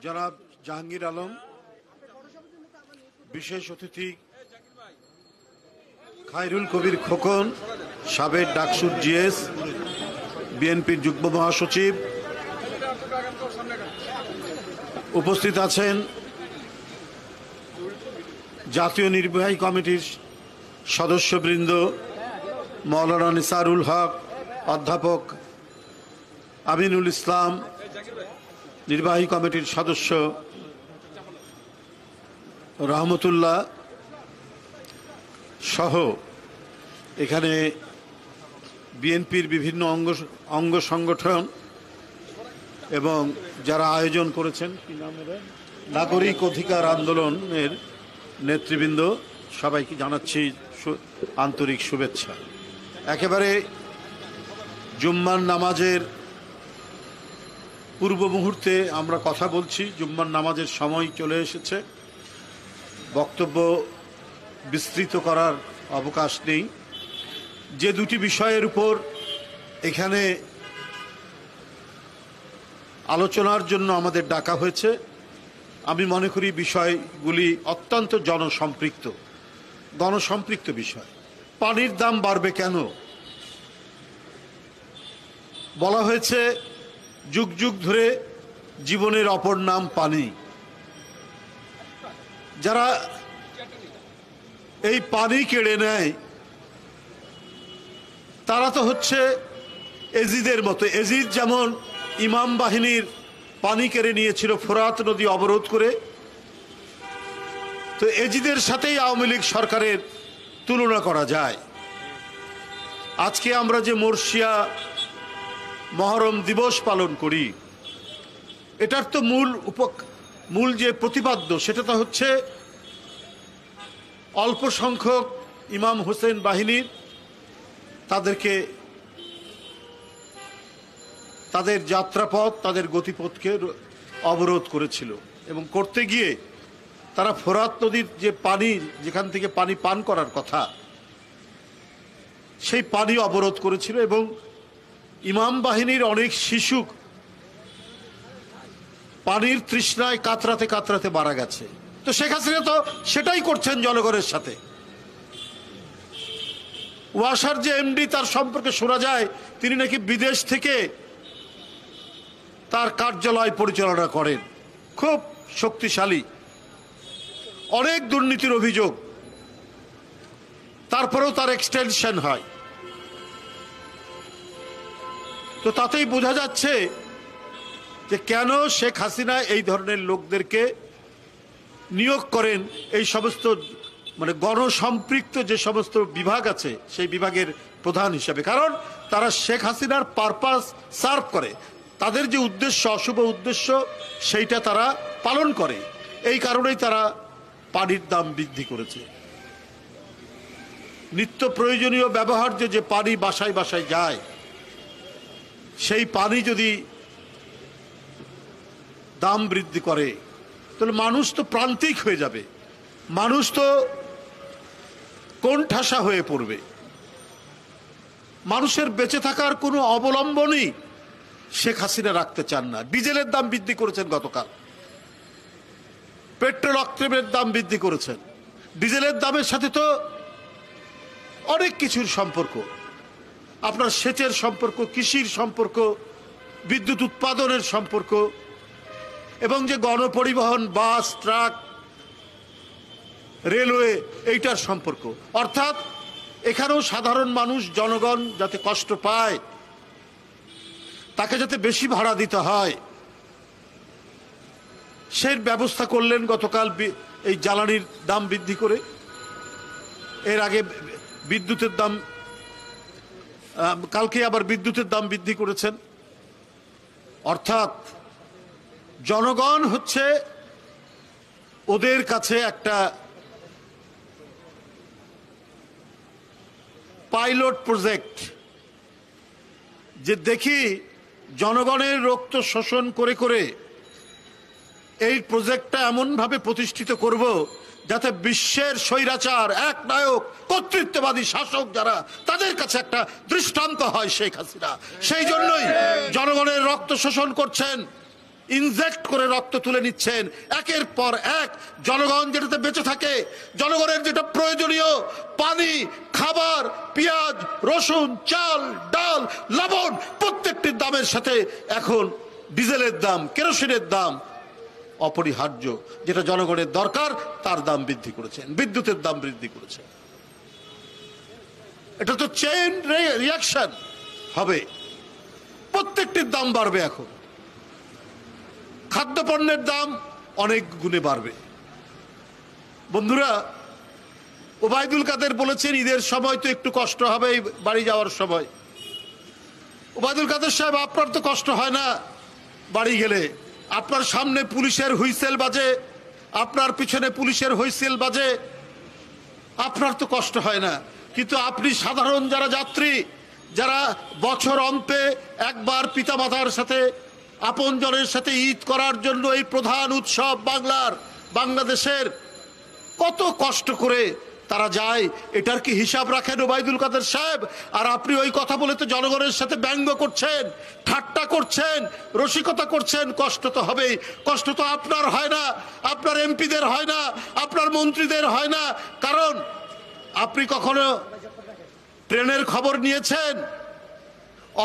জনাব জাহাঙ্গীর আলম, বিশেষ অতিথি খায়রুল কবির খোকন, সাবেক ডাকসুর জিএস, বিএনপির যুগ্ম মহাসচিব, উপস্থিত আছেন জাতীয় নির্বাহী কমিটির সদস্যবৃন্দ, মৌলানা নিসারুল হক, অধ্যাপক আমিনুল ইসলাম, নির্বাহী কমিটির সদস্য রহমতুল্লাহ সহ এখানে বিএনপির বিভিন্ন অঙ্গ সংগঠন এবং যারা আয়োজন করেছেন কি নাম এরা, নাগরিক অধিকার আন্দোলনের নেতৃবৃন্দ, সবাইকে জানাচ্ছি আন্তরিক শুভেচ্ছা। একেবারে জুম্মার নামাজের পূর্ব মুহূর্তে আমরা কথা বলছি। জুম্মার নামাজের সময় চলে এসেছে, বক্তব্য বিস্তৃত করার অবকাশ নেই। যে দুটি বিষয়ের উপর এখানে আলোচনার জন্য আমাদের ডাকা হয়েছে, আমি মনে করি বিষয়গুলি অত্যন্ত গণসম্পৃক্ত বিষয়। পানির দাম বাড়বে কেন? বলা হয়েছে যুগ যুগ ধরে জীবনের অপর নাম পানি। যারা এই পানি কেড়ে নেয় তারা তো হচ্ছে এজিদের মতো। এজিদ যেমন ইমাম বাহিনীর পানি কেড়ে নিয়েছিল ফোরাত নদী অবরোধ করে, তো এজিদের সাথেই আওয়ামী লীগ সরকারের তুলনা করা যায়। আজকে আমরা যে মরশিয়া মহরম দিবস পালন করি, এটার তো মূল যে প্রতিপাদ্য সেটা তো হচ্ছে অল্প সংখ্যক ইমাম হোসেন বাহিনীর তাদেরকে তাদের যাত্রাপথ, তাদের গতিপথকে অবরোধ করেছিল এবং করতে গিয়ে তারা ফোরাত নদীর যে পানি, যেখান থেকে পানি পান করার কথা, সেই পানি অবরোধ করেছিল এবং ইমাম বাহিনীর অনেক শিশু পানির তৃষ্ণায় কাতরাতে কাতরাতে মারা গেছে। তো শেখ হাসিনা তো সেটাই করছেন জনগণের সাথে। ওয়াসার যে এমডি, তার সম্পর্কে শোনা যায় তিনি নাকি বিদেশ থেকে তার কার্যালয় পরিচালনা করেন, খুব শক্তিশালী, অনেক দুর্নীতির অভিযোগ, তারপরেও তার এক্সটেনশন হয়। তো তাতেই বোঝা যাচ্ছে যে কেন শেখ হাসিনা এই ধরনের লোকদেরকে নিয়োগ করেন এই সমস্ত গণসম্পৃক্ত যে সমস্ত বিভাগ আছে সেই বিভাগের প্রধান হিসেবে। কারণ তারা শেখ হাসিনার পারপাস সার্ভ করে, তাদের যে উদ্দেশ্য, অশুভ উদ্দেশ্য, সেইটা তারা পালন করে। এই কারণেই তারা পানির দাম বৃদ্ধি করেছে। নিত্য প্রয়োজনীয় ব্যবহার্য যে পানি বাসায় বাসায় যায়, সেই পানি যদি দাম বৃদ্ধি করে তাহলে মানুষ তো প্রান্তিক হয়ে যাবে, মানুষ তো কোণঠাসা হয়ে পড়বে। মানুষের বেঁচে থাকার কোনো অবলম্বনই শেখ হাসিনা রাখতে চান না। ডিজেলের দাম বৃদ্ধি করেছেন গতকাল, পেট্রোল অক্টেনের দাম বৃদ্ধি করেছেন। ডিজেলের দামের সাথে তো অনেক কিছুর সম্পর্ক, আপনার সেচের সম্পর্ক, কৃষির সম্পর্ক, বিদ্যুৎ উৎপাদনের সম্পর্ক, এবং যে গণপরিবহন, বাস, ট্রাক, রেলওয়ে, এইটার সম্পর্ক। অর্থাৎ এখানেও সাধারণ মানুষ, জনগণ যাতে কষ্ট পায়, তাকে যাতে বেশি ভাড়া দিতে হয়, সেই ব্যবস্থা করলেন গতকাল এই জ্বালানির দাম বৃদ্ধি করে। এর আগে বিদ্যুতের দাম, কালকে আবার বিদ্যুতের দাম বৃদ্ধি করেছেন। অর্থাৎ জনগণ হচ্ছে ওদের কাছে একটা পাইলট প্রজেক্ট, যে দেখি জনগণের রক্ত শোষণ করে করে এই প্রজেক্টটা এমনভাবে প্রতিষ্ঠিত করব যাতে বিশ্বের স্বৈরাচার, একনায়ক, কর্তৃত্ববাদী শাসক যারা, তাদের কাছে একটা দৃষ্টান্ত হয় শেখ হাসিনা। সেই জন্যই জনগণের রক্ত শোষণ করছেন, ইনজেক্ট করে রক্ত তুলে নিচ্ছেন একের পর এক। জনগণ যেটাতে বেঁচে থাকে, জনগণের যেটা প্রয়োজনীয় পানি, খাবার, পেঁয়াজ, রসুন, চাল, ডাল, লবণ, প্রত্যেকটির দামের সাথে এখন ডিজেলের দাম, কেরোসিনের দাম অপরিহার্য। যেটা জনগণের দরকার তার দাম বৃদ্ধি করেছেন, বিদ্যুতের দাম বৃদ্ধি করেছেন। এটা তো চেইন রিয়াকশন হবে, প্রত্যেকটির দাম বাড়বে। এখন খাদ্যপণ্যের দাম অনেক গুণে বাড়বে। বন্ধুরা, ওবায়দুল কাদের বলেছেন ঈদের সময় তো একটু কষ্ট হবে বাড়ি যাওয়ার সময়। ওবায়দুল কাদের সাহেব, আপনার তো কষ্ট হয় না বাড়ি গেলে। আপনার সামনে পুলিশের হুইসেল বাজে, আপনার পিছনে পুলিশের হুইসেল বাজে, আপনার তো কষ্ট হয় না। কিন্তু আপনি সাধারণ যারা যাত্রী, যারা বছর অন্তে একবার পিতামাতার সাথে, আপনজনের সাথে ঈদ করার জন্য এই প্রধান উৎসব বাংলাদেশের কত কষ্ট করে তারা যায়, এটার কি হিসাব রাখেন ওবায়দুল কাদের সাহেব? আর আপনি ওই কথা বলে তো জনগণের সাথে ব্যঙ্গ করছেন, ঠাট্টা করছেন, রসিকতা করছেন। কষ্ট তো হবেই। কষ্ট তো আপনার হয় না, আপনার এমপিদের হয় না, আপনার মন্ত্রীদের হয় না। কারণ আপনি কখনো ট্রেনের খবর নিয়েছেন?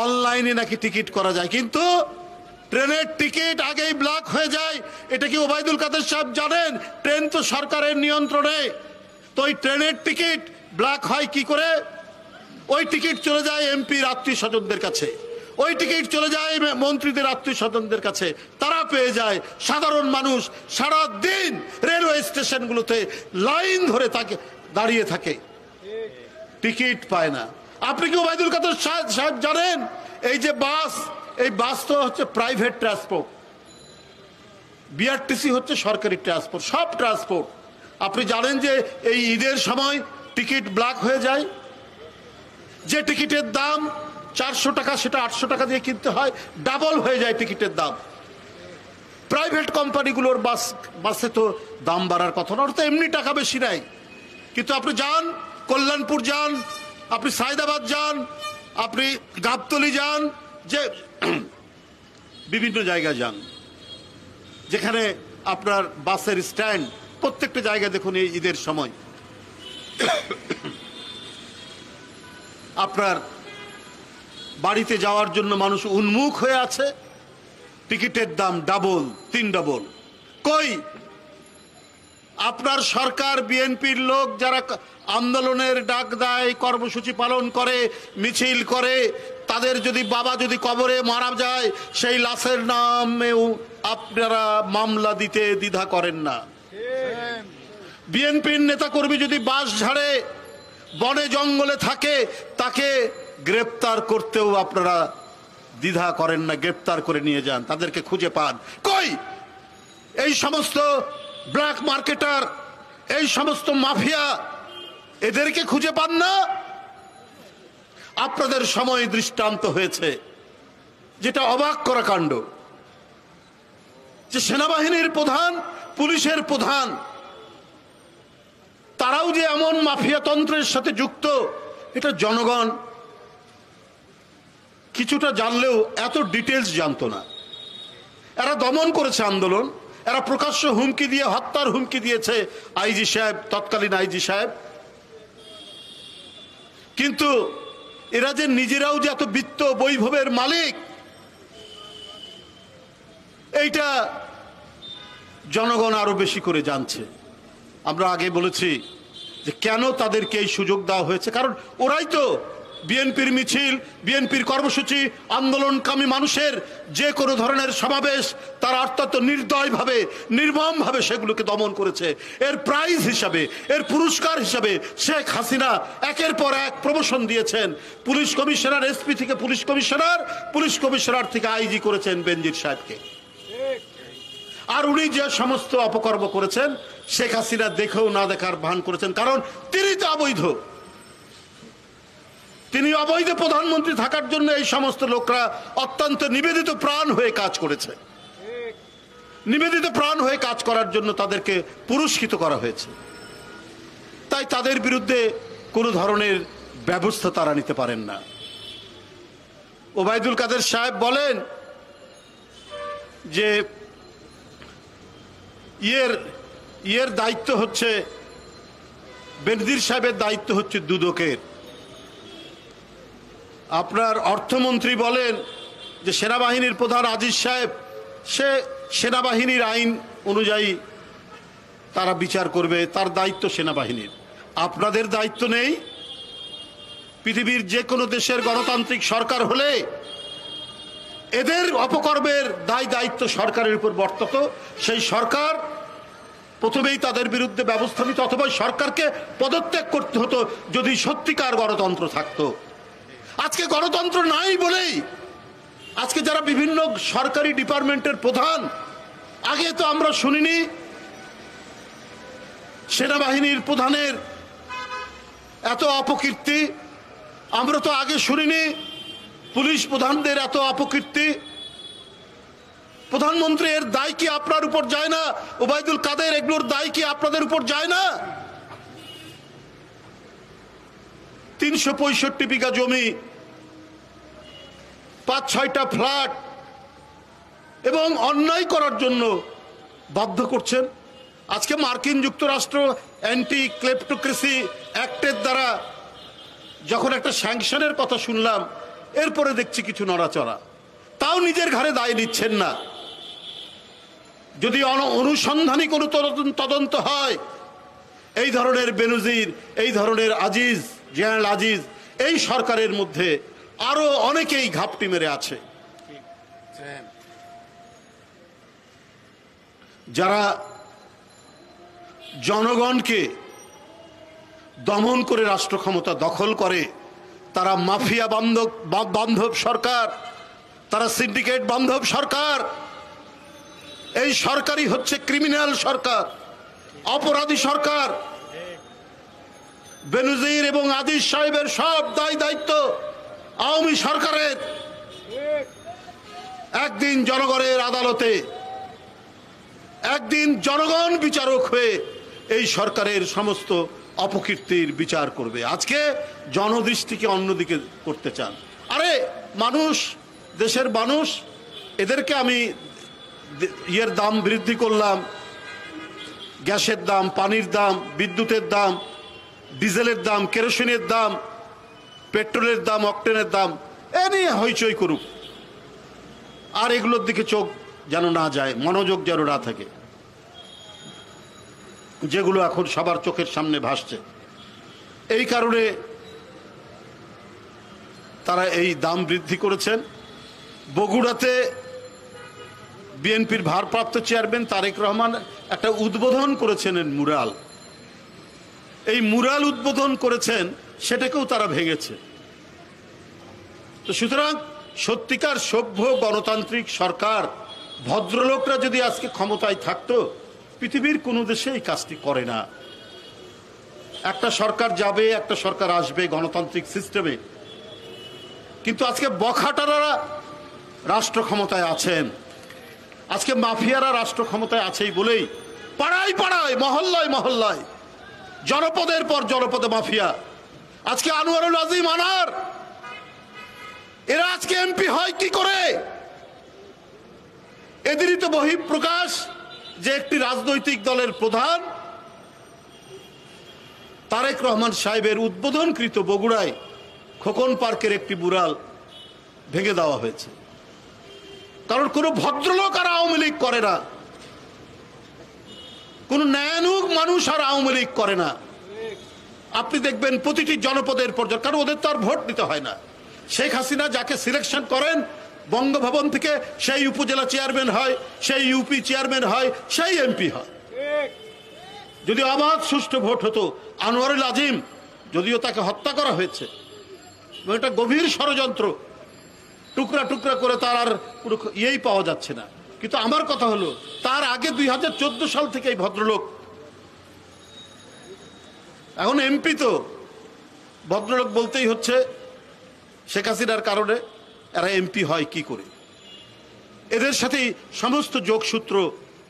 অনলাইনে নাকি টিকিট করা যায়, কিন্তু ট্রেনের টিকিট আগেই ব্লক হয়ে যায়। এটা কি ওবায়দুল কাদের সাহেব জানেন? ট্রেন তো সরকারের নিয়ন্ত্রণে। তো ওই ট্রেনের টিকিট ব্লক হয় কি করে? ওই টিকিট চলে যায় এমপির আত্মীয় স্বজনদের কাছে, ওই টিকিট চলে যায় মন্ত্রীদের আত্মীয় স্বজনদের কাছে, তারা পেয়ে যায়। সাধারণ মানুষ সারা দিন রেলওয়ে স্টেশনগুলোতে লাইন ধরে থাকে, দাঁড়িয়ে থাকে, টিকিট পায় না। আপনি কি ওবায়দুল কাদের সাহেব জানেন এই যে বাস, এই বাস তো হচ্ছে প্রাইভেট ট্রান্সপোর্ট, বিআরটিসি হচ্ছে সরকারি ট্রান্সপোর্ট, সব ট্রান্সপোর্ট। আপনি জানেন যে এই ঈদের সময় টিকিট ব্লক হয়ে যায়। যে টিকিটের দাম 400 টাকা সেটা 800 টাকা দিয়ে কিনতে হয়, ডাবল হয়ে যায় টিকিটের দাম। প্রাইভেট কোম্পানিগুলোর বাসে তো দাম বাড়ার কথা না, ওর তো এমনি টাকা বেশি নাই। কিন্তু আপনি যান, কল্যাণপুর যান, আপনি সায়দাবাদ যান, আপনি গাবতলী যান, যে বিভিন্ন জায়গায় যান যেখানে আপনার বাসের স্ট্যান্ড, প্রত্যেকটা জায়গায় দেখুন এই ঈদের সময় আপনার বাড়িতে যাওয়ার জন্য মানুষ উন্মুখ হয়ে আছে। টিকিটের দাম ডাবল, 3 ডাবল। কই আপনার সরকার, বিএনপির লোক যারা আন্দোলনের ডাক দেয়, কর্মসূচি পালন করে, মিছিল করে, তাদের যদি বাবা যদি কবরে মারা যায়, সেই লাশের নামেও আপনারা মামলা দিতে দ্বিধা করেন না। বিএনপির নেতাকর্মী যদি বাস ঝাড়ে, বনে জঙ্গলে থাকে, তাকে গ্রেপ্তার করতেও আপনারা দ্বিধা করেন না, গ্রেপ্তার করে নিয়ে যান, তাদেরকে খুঁজে পান। কই এই সমস্ত ব্ল্যাক মার্কেটার, এই সমস্ত মাফিয়া, এদেরকে খুঁজে পান না? আপনাদের সময় দৃষ্টান্ত হয়েছে, যেটা অবাক করা কাণ্ড, যে সেনাবাহিনীর প্রধান, পুলিশের প্রধান, তারাও যে এমন মাফিয়া তন্ত্রের সাথে যুক্ত, এটা জনগণ কিছুটা জানলেও এত ডিটেলস জানতো না। এরা দমন করেছে আন্দোলন, এরা প্রকাশ্য হুমকি দিয়ে, হত্যার হুমকি দিয়েছে আইজি সাহেব, তৎকালীন আইজি সাহেব। কিন্তু এরা যে নিজেরাও যে এত বিত্ত বৈভবের মালিক, এইটা জনগণ আরো বেশি করে জানছে। আমরা আগে বলেছি যে কেন তাদেরকে এই সুযোগ দেওয়া হয়েছে, কারণ ওরাই তো বিএনপির মিছিল, বিএনপির কর্মসূচি, আন্দোলনকামী মানুষের যে কোনো ধরনের সমাবেশ, তারা অত্যন্ত নির্দয়ভাবে, নির্মমভাবে সেগুলোকে দমন করেছে। এর প্রাইজ হিসাবে, এর পুরস্কার হিসাবে শেখ হাসিনা একের পর এক প্রমোশন দিয়েছেন। পুলিশ কমিশনার, এসপি থেকে পুলিশ কমিশনার, পুলিশ কমিশনার থেকে আইজি করেছেন বেনজির সাহেবকে। আর উনি যে সমস্ত অপকর্ম করেছেন, শেখ হাসিনা দেখেও না দেখার ভান করেছেন, কারণ তিনি তো অবৈধ। তিনি অবৈধ প্রধানমন্ত্রী থাকার জন্য এই সমস্ত লোকরা অত্যন্ত নিবেদিত প্রাণ হয়ে কাজ করেছে। নিবেদিত প্রাণ হয়ে কাজ করার জন্য তাদেরকে পুরস্কৃত করা হয়েছে। তাই তাদের বিরুদ্ধে কোনো ধরনের ব্যবস্থা তারা নিতে পারেন না। ওবায়দুল কাদের সাহেব বলেন যে ইয়ের দায়িত্ব হচ্ছে, বেনজির সাহেবের দায়িত্ব হচ্ছে দুদকের। আপনার অর্থমন্ত্রী বলেন যে সেনাবাহিনীর প্রধান আজিজ সাহেব, সে সেনাবাহিনীর আইন অনুযায়ী তারা বিচার করবে, তার দায়িত্ব সেনাবাহিনীর। আপনাদের দায়িত্ব নেই? পৃথিবীর যে কোনো দেশের গণতান্ত্রিক সরকার হলে এদের অপকর্মের দায়িত্ব সরকারের উপর বর্তত। সেই সরকার প্রথমেই তাদের বিরুদ্ধে ব্যবস্থা নিত, অথবা সরকারকে পদত্যাগ করতে হতো যদি সত্যিকার গণতন্ত্র থাকতো। আজকে গণতন্ত্র নাই বলেই আজকে যারা বিভিন্ন সরকারি ডিপার্টমেন্টের প্রধান, আগে তো আমরা শুনিনি সেনাবাহিনীর প্রধানের এত অপকীর্তি, আমরা তো আগে শুনিনি পুলিশ প্রধানদের এত অপকীর্তি। প্রধানমন্ত্রী এর দায় কি আপনার উপর যায় না? ওবায়দুল কাদের, এগুলোর দায় কি আপনাদের উপর যায় না? 365 বিঘা জমি, 5-6টা ফ্ল্যাট এবং অন্যায় করার জন্য বাধ্য করছেন। আজকে মার্কিন যুক্তরাষ্ট্র অ্যান্টি ক্লেপ্টোক্রেসি অ্যাক্টের দ্বারা যখন একটা স্যাংশনের কথা শুনলাম, এরপরে দেখছি কিছু নড়াচড়া, তাও নিজের ঘাড়ে দায় নিচ্ছেন না। যদি অনুসন্ধানী কোনো তদন্ত হয়, এই ধরনের বেনজির, এই ধরনের আজিজ, জেনারেল আজিজ, এই সরকারের মধ্যে আরো অনেকেই ঘাপটি মেরে আছে, যারা জনগণকে দমন করে রাষ্ট্র ক্ষমতা দখল করে। তারা মাফিয়া বান্ধব সরকার, তারা সিন্ডিকেট বান্ধব সরকার। এই সরকারই হচ্ছে ক্রিমিনাল সরকার, অপরাধী সরকার। বেনজির এবং আজিজ সাহেবের সব দায়িত্ব আওয়ামী সরকারের। একদিন জনগণের আদালতে, একদিন জনগণ বিচারক হয়ে এই সরকারের সমস্ত অপকীর্তির বিচার করবে। আজকে জনদৃষ্টিকে অন্যদিকে করতে চান। আরে মানুষ, দেশের মানুষ, এদেরকে আমি ইয়ের দাম বৃদ্ধি করলাম, গ্যাসের দাম, পানির দাম, বিদ্যুতের দাম, ডিজেলের দাম, কেরোসিনের দাম, পেট্রোলের দাম, অকটেনের দাম, এ নিয়ে হইচই করুক, আর এগুলোর দিকে চোখ যেন না যায়, মনোযোগ যেন না থাকে, যেগুলো এখন সবার চোখের সামনে ভাসছে। এই কারণে তারা এই দাম বৃদ্ধি করেছেন। বগুড়াতে বিএনপির ভারপ্রাপ্ত চেয়ারম্যান তারেক রহমান একটা উদ্বোধন করেছেন মুরাল। এই মুরাল উদ্বোধন করেছেন, সেটাকেও তারা ভেঙেছে। তো সুতরাং সত্যিকার সভ্য গণতান্ত্রিক সরকার, ভদ্রলোকরা যদি আজকে ক্ষমতায় থাকতো, পৃথিবীর কোনো দেশে এই কাজটি করে না। একটা সরকার যাবে, একটা সরকার আসবে গণতান্ত্রিক সিস্টেমে, কিন্তু আজকে বখাটারা রাষ্ট্র ক্ষমতায় আছেন, আজকে মাফিয়ারা রাষ্ট্র ক্ষমতায় আছেই বলেই পাড়ায় পাড়ায়, মহল্লায় মহল্লায়, জনপদের পর জনপদে মাফিয়া। আজকে আনোয়ারুল আজিম আনার, এরা আজকে এমপি হয় কি করে? এদেরই তো বহিঃপ্রকাশ যে একটি রাজনৈতিক দলের প্রধান তারেক রহমান সাহেবের উদ্বোধনকৃত বগুড়ায় খোকন পার্কের একটি মুরাল ভেঙে দেওয়া হয়েছে। কারণ কোনো ভদ্রলোক আর আওয়ামী লীগ করে না, কোন ন্যায়ানুগ মানুষ আর আওয়ামী লীগ করে না। আপনি দেখবেন প্রতিটি জনপদের পর্যায়ে, কারণ ওদের তো আর ভোট দিতে হয় না। শেখ হাসিনা যাকে সিলেকশন করেন বঙ্গভবন থেকে, সেই উপজেলা চেয়ারম্যান হয়, সেই ইউপি চেয়ারম্যান হয়, সেই এমপি হয়। যদি অবাধ সুষ্ঠু ভোট হতো, আনোয়ারুল আজিম, যদিও তাকে হত্যা করা হয়েছে, এটা গভীর ষড়যন্ত্র, টুকরা টুকরা করে তার আর পুরো ইয়েই পাওয়া যাচ্ছে না। কিন্তু আমার কথা হলো, তার আগে 2014 সাল থেকে এই ভদ্রলোক, এখন এমপি, তো ভদ্রলোক বলতেই হচ্ছে শেখ হাসিনার কারণে এরা এমপি হয় কি করে। এদের সাথেই সমস্ত যোগসূত্র,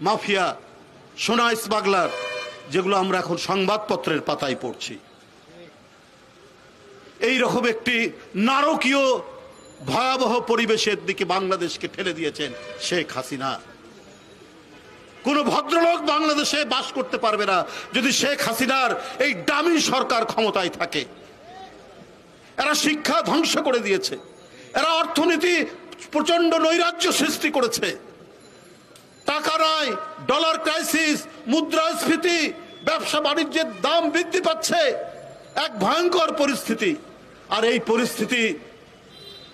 মাফিয়া, সোনা স্মাগলার, যেগুলো আমরা এখন সংবাদপত্রের পাতায় পড়ছি। এই রকম একটি নারকীয় ভয়াবহ পরিবেশের দিকে বাংলাদেশকে ঠেলে দিয়েছেন শেখ হাসিনা। কোন ভদ্রলোক বাংলাদেশে বাস করতে পারবে না যদি শেখ হাসিনার এই ডামি সরকার ক্ষমতায় থাকে। এরা শিক্ষা ধ্বংস করে দিয়েছে, এরা অর্থনীতি প্রচন্ড নৈরাজ্য সৃষ্টি করেছে। টাকা নাই, ডলার ক্রাইসিস, মুদ্রাস্ফীতি, ব্যবসা বাণিজ্যের দাম বৃদ্ধি পাচ্ছে, এক ভয়ঙ্কর পরিস্থিতি। আর এই পরিস্থিতি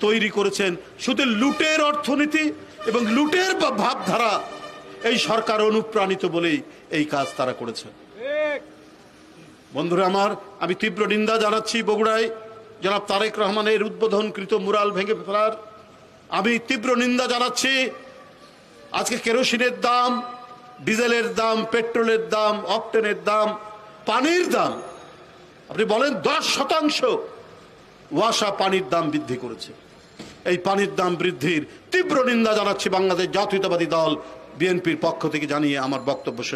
তৈরি করেছেন শুধু লুটের অর্থনীতি এবং লুটের ভাবধারা। এই সরকার অনুপ্রাণিত বলেই এই কাজ তারা করেছে। বন্ধুরা আমার, আমি তীব্র নিন্দা জানাচ্ছি বগুড়ায় জনাব তারেক রহমানের উদ্বোধনকৃত মুরাল ভেঙে ফেলার। আমি তীব্র নিন্দা জানাচ্ছি আজকে কেরোসিনের দাম, ডিজেলের দাম, পেট্রোলের দাম, অকটেনের দাম, পানির দাম, আপনি বলেন 10% ওয়াসা পানির দাম বৃদ্ধি করেছে। এই পানির দাম বৃদ্ধির তীব্র নিন্দা জানাচ্ছি বাংলাদেশ জাতীয়তাবাদী দল বিএনপির পক্ষ থেকে জানিয়ে আমার বক্তব্য শেষ।